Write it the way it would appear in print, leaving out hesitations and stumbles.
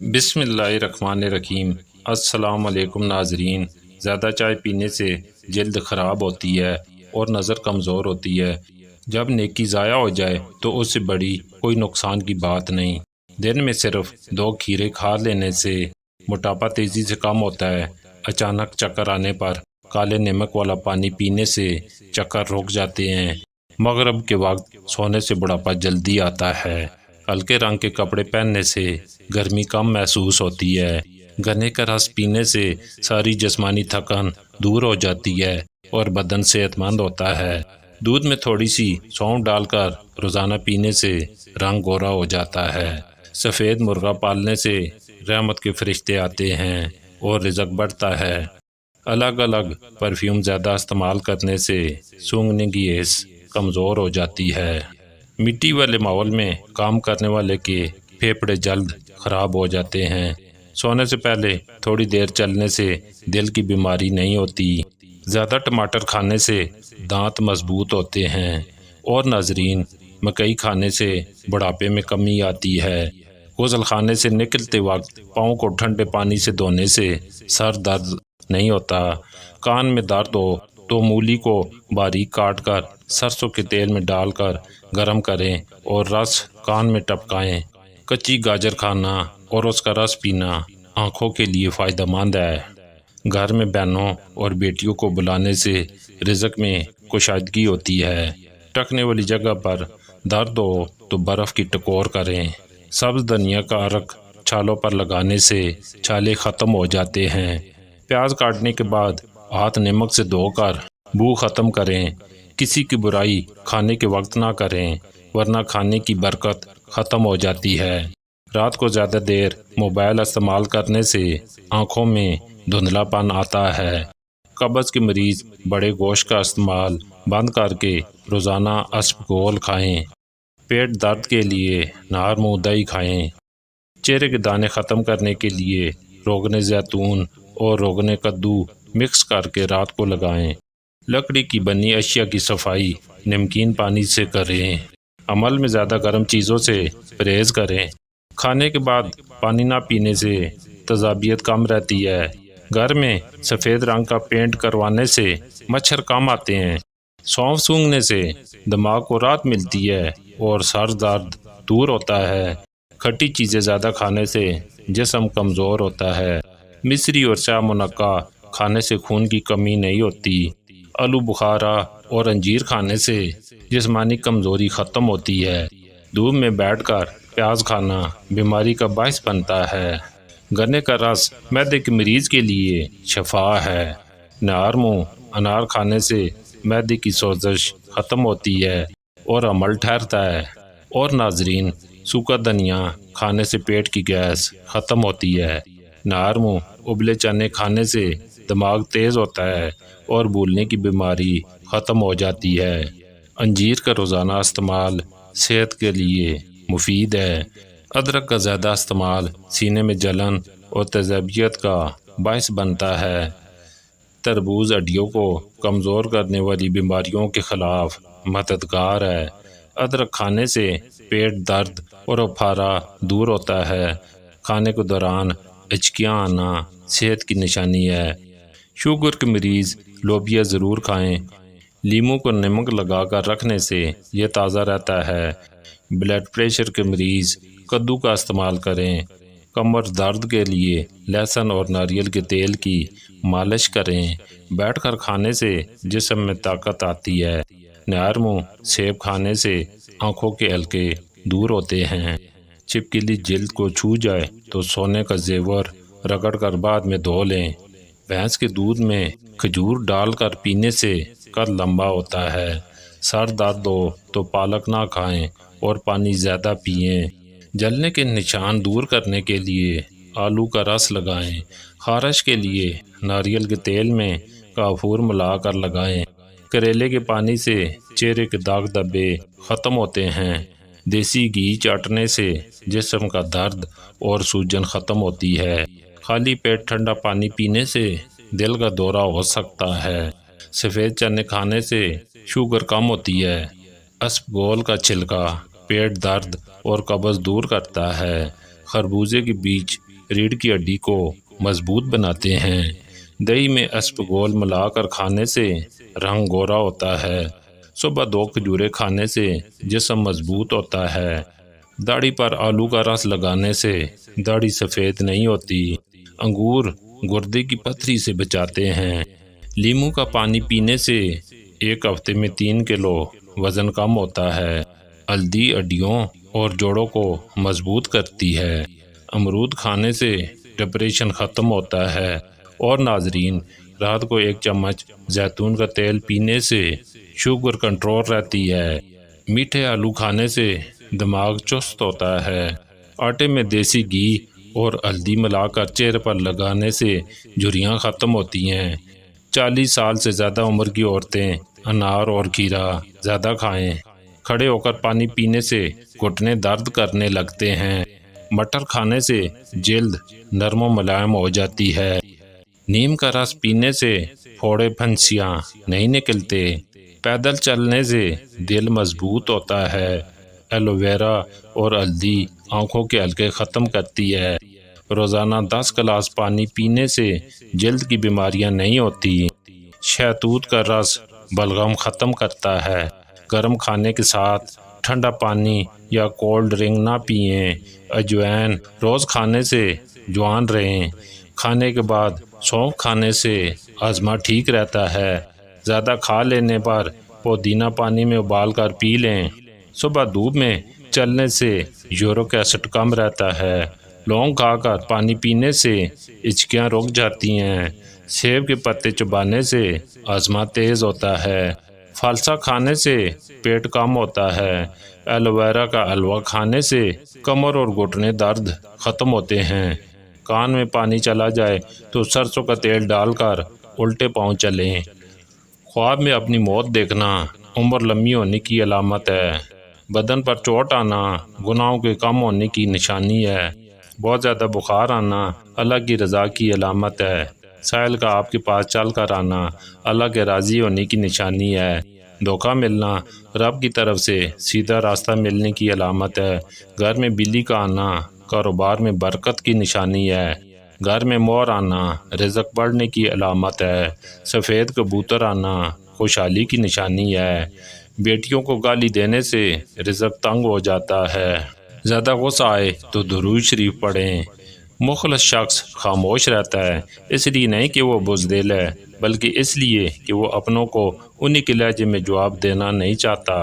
بسم اللہ الرحمن الرحیم۔ السلام علیکم ناظرین۔ زیادہ چائے پینے سے جلد خراب ہوتی ہے اور نظر کمزور ہوتی ہے۔ جب نیکی ضائع ہو جائے تو اس سے بڑی کوئی نقصان کی بات نہیں۔ دن میں صرف 2 کھیرے کھا لینے سے موٹاپا تیزی سے کم ہوتا ہے۔ اچانک چکر آنے پر کالے نمک والا پانی پینے سے چکر رک جاتے ہیں۔ مغرب کے وقت سونے سے بڑھاپا جلدی آتا ہے۔ ہلکے رنگ کے کپڑے پہننے سے گرمی کم محسوس ہوتی ہے۔ گنے کا رس پینے سے ساری جسمانی تھکن دور ہو جاتی ہے اور بدن صحت مند ہوتا ہے۔ دودھ میں تھوڑی سی سونف ڈال کر روزانہ پینے سے رنگ گورا ہو جاتا ہے۔ سفید مرغا پالنے سے رحمت کے فرشتے آتے ہیں اور رزق بڑھتا ہے۔ الگ الگ پرفیوم زیادہ استعمال کرنے سے سونگھنے کی حس کمزور ہو جاتی ہے۔ مٹی والے ماحول میں کام کرنے والے کے پھیپھڑے جلد خراب ہو جاتے ہیں۔ سونے سے پہلے تھوڑی دیر چلنے سے دل کی بیماری نہیں ہوتی۔ زیادہ ٹماٹر کھانے سے دانت مضبوط ہوتے ہیں۔ اور ناظرین، مکئی کھانے سے بڑھاپے میں کمی آتی ہے۔ غسل خانے سے نکلتے وقت پاؤں کو ٹھنڈے پانی سے دھونے سے سر درد نہیں ہوتا۔ کان میں درد ہو تو مولی کو باریک کاٹ کر سرسوں کے تیل میں ڈال کر گرم کریں اور رس کان میں ٹپکائیں۔ کچی گاجر کھانا اور اس کا رس پینا آنکھوں کے لیے فائدہ مند ہے۔ گھر میں بہنوں اور بیٹیوں کو بلانے سے رزق میں کشادگی ہوتی ہے۔ ٹکنے والی جگہ پر درد ہو تو برف کی ٹکور کریں۔ سبز دھنیا کا عرق چھالوں پر لگانے سے چھالے ختم ہو جاتے ہیں۔ پیاز کاٹنے کے بعد ہاتھ نمک سے دھو کر بو ختم کریں۔ کسی کی برائی کھانے کے وقت نہ کریں ورنہ کھانے کی برکت ختم ہو جاتی ہے۔ رات کو زیادہ دیر موبائل استعمال کرنے سے آنکھوں میں دھندلا پن آتا ہے۔ قبض کے مریض بڑے گوشت کا استعمال بند کر کے روزانہ اسپغول کھائیں۔ پیٹ درد کے لیے نہار منہ دہی کھائیں۔ چہرے کے دانے ختم کرنے کے لیے روغن زیتون اور روغن کدو مکس کر کے رات کو لگائیں۔ لکڑی کی بنی اشیاء کی صفائی نمکین پانی سے کریں۔ عمل میں زیادہ گرم چیزوں سے پرہیز کریں۔ کھانے کے بعد پانی نہ پینے سے تیزابیت کم رہتی ہے۔ گھر میں سفید رنگ کا پینٹ کروانے سے مچھر کم آتے ہیں۔ سونف سونگھنے سے دماغ کو راحت ملتی ہے اور سر درد دور ہوتا ہے۔ کھٹی چیزیں زیادہ کھانے سے جسم کمزور ہوتا ہے۔ مصری اور سیاہ منقع کھانے سے خون کی کمی نہیں ہوتی۔ آلو بخارا اور انجیر کھانے سے جسمانی کمزوری ختم ہوتی ہے۔ دھوپ میں بیٹھ کر پیاز کھانا بیماری کا باعث بنتا ہے۔ گنے کا رس معدے کے مریض کے لیے شفا ہے۔ نہار منہ انار کھانے سے معدے کی سوزش ختم ہوتی ہے اور عمل ٹھہرتا ہے۔ اور ناظرین، سوکھا دھنیا کھانے سے پیٹ کی گیس ختم ہوتی ہے۔ نہار منہ ابلے چنے کھانے سے دماغ تیز ہوتا ہے اور بھولنے کی بیماری ختم ہو جاتی ہے۔ انجیر کا روزانہ استعمال صحت کے لیے مفید ہے۔ ادرک کا زیادہ استعمال سینے میں جلن اور تیزابیت کا باعث بنتا ہے۔ تربوز ہڈیوں کو کمزور کرنے والی بیماریوں کے خلاف مددگار ہے۔ ادرک کھانے سے پیٹ درد اور اپھارا دور ہوتا ہے۔ کھانے کے دوران ہچکیاں آنا صحت کی نشانی ہے۔ شوگر کے مریض لوبیا ضرور کھائیں۔ لیموں کو نمک لگا کر رکھنے سے یہ تازہ رہتا ہے۔ بلڈ پریشر کے مریض کدو کا استعمال کریں۔ کمر درد کے لیے لہسن اور ناریل کے تیل کی مالش کریں۔ بیٹھ کر کھانے سے جسم میں طاقت آتی ہے۔ نہار منہ سیب کھانے سے آنکھوں کے حلقے دور ہوتے ہیں۔ چپکلی جلد کو چھو جائے تو سونے کا زیور رگڑ کر بعد میں دھو لیں۔ بھینس کے دودھ میں کھجور ڈال کر پینے سے قد لمبا ہوتا ہے۔ سر درد ہو تو پالک نہ کھائیں اور پانی زیادہ پئیں۔ جلنے کے نشان دور کرنے کے لیے آلو کا رس لگائیں۔ خارش کے لیے ناریل کے تیل میں کافور ملا کر لگائیں۔ کریلے کے پانی سے چہرے کے داغ دھبے ختم ہوتے ہیں۔ دیسی گھی چاٹنے سے جسم کا درد اور سوجن ختم ہوتی ہے۔ خالی پیٹ ٹھنڈا پانی پینے سے دل کا دورہ ہو سکتا ہے۔ سفید چنے کھانے سے شوگر کم ہوتی ہے۔ اسپغول کا چھلکا پیٹ درد اور قبض دور کرتا ہے۔ خربوزے کے بیج ریڑھ کی ہڈی کو مضبوط بناتے ہیں۔ دہی میں اسپغول ملا کر کھانے سے رنگ گورا ہوتا ہے۔ صبح 2 کھجوریں کھانے سے جسم مضبوط ہوتا ہے۔ داڑھی پر آلو کا رس لگانے سے داڑھی سفید نہیں ہوتی۔ انگور گردے کی پتھری سے بچاتے ہیں۔ لیموں کا پانی پینے سے 1 ہفتے میں 3 کلو وزن کم ہوتا ہے۔ ہلدی ہڈیوں اور جوڑوں کو مضبوط کرتی ہے۔ امرود کھانے سے ڈپریشن ختم ہوتا ہے۔ اور ناظرین، رات کو 1 چمچ زیتون کا تیل پینے سے شوگر کنٹرول رہتی ہے۔ میٹھے آلو کھانے سے دماغ چست ہوتا ہے۔ آٹے میں دیسی گھی اور ہلدی ملا کر چہرے پر لگانے سے جھریاں ختم ہوتی ہیں۔ 40 سال سے زیادہ عمر کی عورتیں انار اور کھیرا زیادہ کھائیں۔ کھڑے ہو کر پانی پینے سے گھٹنے درد کرنے لگتے ہیں۔ مٹر کھانے سے جلد نرم و ملائم ہو جاتی ہے۔ نیم کا رس پینے سے پھوڑے پھنسیاں نہیں نکلتے۔ پیدل چلنے سے دل مضبوط ہوتا ہے۔ ایلو ویرا اور ہلدی آنکھوں کے حلقے ختم کرتی ہے۔ روزانہ 10 گلاس پانی پینے سے جلد کی بیماریاں نہیں ہوتی۔ شہتوت کا رس بلغم ختم کرتا ہے۔ گرم کھانے کے ساتھ ٹھنڈا پانی یا کولڈ ڈرنک نہ پئیں۔ اجوائن روز کھانے سے جوان رہیں۔ کھانے کے بعد سونف کھانے سے ہاضمہ ٹھیک رہتا ہے۔ زیادہ کھا لینے پر پودینہ پانی میں ابال کر پی لیں۔ صبح دھوپ میں چلنے سے یورک ایسڈ کم رہتا ہے۔ لونگ کھا کر پانی پینے سے ہچکیاں رک جاتی ہیں۔ سیب کے پتے چبانے سے ہاضمہ تیز ہوتا ہے۔ فالسا کھانے سے پیٹ کم ہوتا ہے۔ ایلو ویرا کا حلوہ کھانے سے کمر اور گھٹنے درد ختم ہوتے ہیں۔ کان میں پانی چلا جائے تو سرسوں کا تیل ڈال کر الٹے پاؤں چلیں۔ خواب میں اپنی موت دیکھنا عمر لمبی ہونے کی علامت ہے۔ بدن پر چوٹ آنا گناہوں کے کم ہونے کی نشانی ہے۔ بہت زیادہ بخار آنا اللہ کی رضا کی علامت ہے۔ سائل کا آپ کے پاس چل کر آنا اللہ کے راضی ہونے کی نشانی ہے۔ دھوکہ ملنا رب کی طرف سے سیدھا راستہ ملنے کی علامت ہے۔ گھر میں بلی کا آنا کاروبار میں برکت کی نشانی ہے۔ گھر میں مور آنا رزق بڑھنے کی علامت ہے۔ سفید کبوتر آنا خوشحالی کی نشانی ہے۔ بیٹیوں کو گالی دینے سے رزق تنگ ہو جاتا ہے۔ زیادہ غصہ آئے تو درود شریف پڑھیں۔ مخلص شخص خاموش رہتا ہے، اس لیے نہیں کہ وہ بزدل ہے، بلکہ اس لیے کہ وہ اپنوں کو انہی کے لہجے میں جواب دینا نہیں چاہتا۔